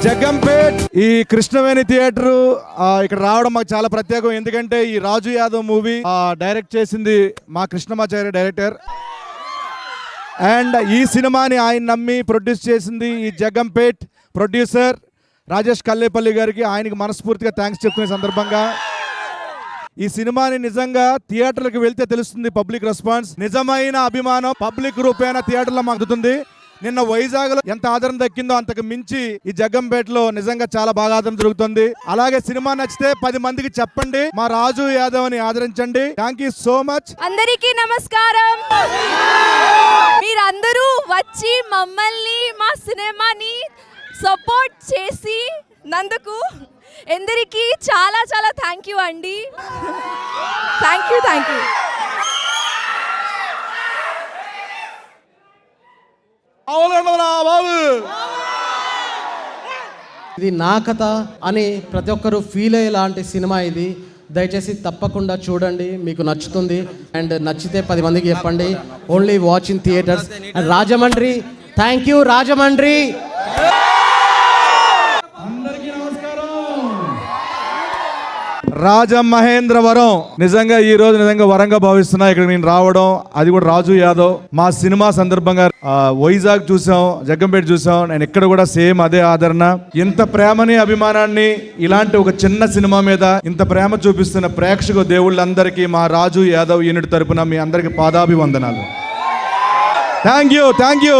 జగ్గంపేట్ ఈ కృష్ణవేణి థియేటర్ ఇక్కడ రావడం మాకు చాలా ప్రత్యేకం. ఎందుకంటే ఈ రాజు యాదవ్ మూవీ డైరెక్ట్ చేసింది మా కృష్ణమాచార్య డైరెక్టర్. అండ్ ఈ సినిమాని ఆయన నమ్మి ప్రొడ్యూస్ చేసింది ఈ జగ్గంపేట్ ప్రొడ్యూసర్ రాజేష్ కల్లేపల్లి గారికి. ఆయనకి మనస్ఫూర్తిగా థ్యాంక్స్ చెప్తున్న సందర్భంగా ఈ సినిమాని నిజంగా థియేటర్లకు వెళ్తే తెలుస్తుంది పబ్లిక్ రెస్పాన్స్. నిజమైన అభిమానం పబ్లిక్ రూపేణ థియేటర్లో మాకు అందుతుంది. నిన్న వైజాగ్లో ఎంత ఆదరణ దక్కిందో అంతకు మించి ఈ జగ్గంపేటలో నిజంగా చాలా బాగా ఆదరణ జరుగుతుంది. అలాగే సినిమా నచ్చితే 10 మందికి చెప్పండి, మా రాజు యాదవ్ ని ఆదరించండి. Thank you so much. అందరికీ నమస్కారం. మీరందరూ వచ్చి మమ్మల్ని మా సినిమాని సపోర్ట్ చేసి నందుకు అందరికీ చాలా చాలా థ్యాంక్ యూ అండి. Thank you. ఇది నా కథ అని ప్రతి ఒక్కరు ఫీల్ అయ్యేలాంటి సినిమా ఇది. దయచేసి తప్పకుండా చూడండి, మీకు నచ్చుతుంది. అండ్ నచ్చితే 10 మందికి చెప్పండి. Only watch in theatres. And Rajahmundry, thank you Rajahmundry. Rajamahendravaram నిజంగా ఈ రోజు నిజంగా వరంగా భావిస్తున్నా ఇక్కడ నేను రావడం. అది కూడా రాజు యాదవ్ మా సినిమా సందర్భంగా వైజాగ్ చూసాం, జగ్గంపేట చూసాం. నేను ఇక్కడ కూడా సేమ్ అదే ఆదరణ. ఇంత ప్రేమని అభిమానాన్ని ఇలాంటి ఒక చిన్న సినిమా మీద ఇంత ప్రేమ చూపిస్తున్న ప్రేక్షక దేవుళ్ళందరికీ మా రాజు యాదవ్ యూనిట్ తరపున మీ అందరికి పాదాభివందనాలు. Thank you.